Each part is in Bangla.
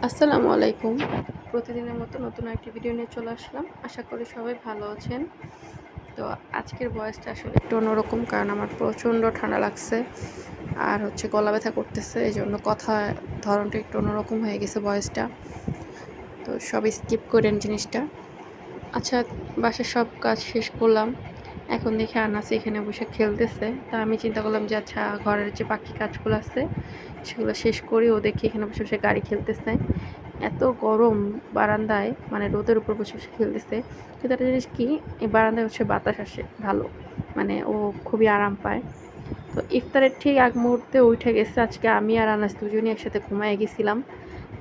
আসসালামু আলাইকুম। প্রতিদিনের মতো নতুন একটি ভিডিও নিয়ে চলে আসলাম। আশা করি সবাই ভালো আছেন। তো আজকের ভয়েসটা আসলে একটু অন্যরকম, কারণ আমার প্রচণ্ড ঠান্ডা লাগছে আর গলা ব্যথা করতেছে। এজন্য কথার ধরনটা একটু অন্যরকম হয়ে গেছে ভয়েসটা। তো সব স্কিপ করেন জিনিসটা। আচ্ছা, বাসার সব কাজ শেষ করলাম। এখন দেখি আনাস এখানে বসে খেলতেছে। তা আমি চিন্তা করলাম যে আচ্ছা, ঘরের যে বাকি কাজগুলো আছে সেগুলো শেষ করি। ও দেখি এখানে বসে বসে গাড়ি খেলতেছে। এত গরম বারান্দায়, মানে রোদের উপর বসে বসে খেলতেছে। কিন্তু একটা জিনিস কি, এই বারান্দায় বাতাস আসে ভালো, মানে ও খুবই আরাম পায়। তো ইফতারের ঠিক আগ মুহূর্তে উঠে গেছে। আজকে আমি আর আনাস দুজনই একসাথে ঘুমায় গেছিলাম।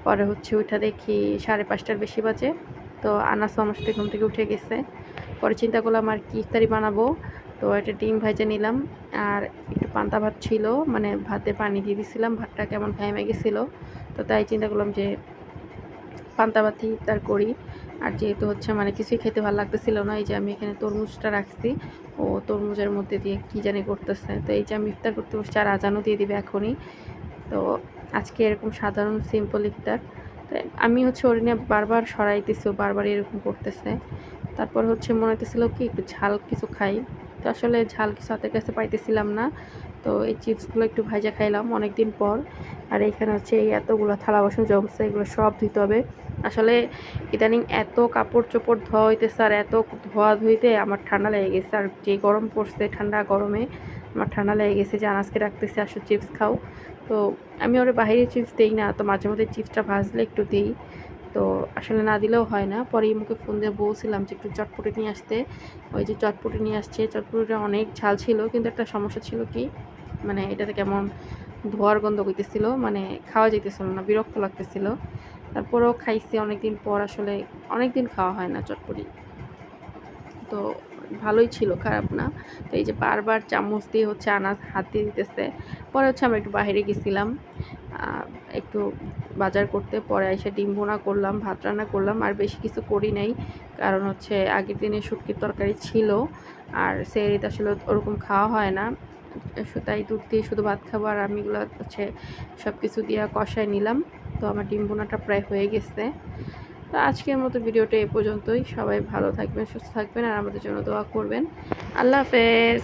পরে উঠা দেখি 5:30টার বেশি বাজে। তো আনাসও আমার সাথে ঘুম থেকে উঠে গেছে। পরে চিন্তা করলাম আর কি ইফতারি বানাবো। তো একটা ডিম ভাজা নিলাম আর একটু পান্তা ভাত ছিল, মানে ভাতে পানি দিয়ে দিয়েছিলাম, ভাতটা কেমন ঘামে গেছিলো। তো তাই চিন্তা করলাম যে পান্তা ভাত দিয়ে ইফতার করি। আর যেহেতু মানে কিছুই খেতে ভালো লাগতেছিল না, এই যে আমি এখানে তরমুজটা রাখছি, ও তরমুজের মধ্যে দিয়ে কী জানি করতেছে। তো এই যে আমি ইফতার করতে বসছি আর আজানও দিয়ে দিবে এখনই। তো আজকে এরকম সাধারণ সিম্পল ইফতার। তো আমি ওর নিয়ে বারবার সরাইতেছি, ও বারবার এরকম করতেছে। তারপর মনে হইতেছিল কি একটু ঝাল কিছু খাই। তো আসলে ঝাল কিছু হাতের কাছে পাইতেছিলাম না। তো এই চিপসগুলো একটু ভাজা খাইলাম অনেক দিন পর। আর এখানে এই এতগুলো থালা বাসন জমছে, এগুলো সব ধুইতে হবে। আসলে ইদানিং এত কাপড় চোপড় ধোয়া হইতেছে আর এত ধোয়া ধুইতে আমার ঠান্ডা লেগে গেছে। আর যে গরম পড়ছে, ঠান্ডা গরমে আমার ঠান্ডা লেগে গেছে। যে আনাজকে রাখতেছে আসো চিপস খাও। তো আমি ওরে বাহিরে চিপস দিই না, তো মাঝে মধ্যে চিপসটা ভাজলে একটু দিই। তো আসলে না দিলেও হয় না। পরে ইমুকে ফোন দিয়ে বলছিলাম যে একটু চটপটি নিয়ে আসতে। ওই যে চটপটি নিয়ে আসছে। চটপটিটা অনেক ঝাল ছিল, কিন্তু একটা সমস্যা ছিল কি, মানে এটাতে কেমন ধোয়ার গন্ধ হইতেছিল, মানে খাওয়া যাইতেছিল না, বিরক্ত লাগতেছিল। তারপরেও খাইছি অনেক দিন পর, আসলে অনেক দিন খাওয়া হয় না চটপটি। তো ভালোই ছিল, খারাপ না। তো এই যে বারবার চামচ দিয়ে আনাজ হাত দিয়ে দিতেছে। পরে আমরা একটু বাইরে গেছিলাম একটু বাজার করতে। পরে এসে ডিম ভুনা করলাম, ভাত রান্না করলাম, আর বেশি কিছু করি নাই। কারণ আগের দিনে শুটকির তরকারি ছিল, আর সেহরিতে আসলে ওরকম খাওয়া হয় না। তাই দুধ দিয়ে শুধু ভাত খাবো। আর আমি এগুলো সব কিছু দিয়ে কষায় নিলাম। তো আমার ডিম ভুনাটা প্রায় হয়ে গেছে। তো আজকের মতো ভিডিওটা এ পর্যন্তই। সবাই ভালো থাকবেন, সুস্থ থাকবেন, আর আমাদের জন্য দোয়া করবেন। আল্লাহ হাফেজ।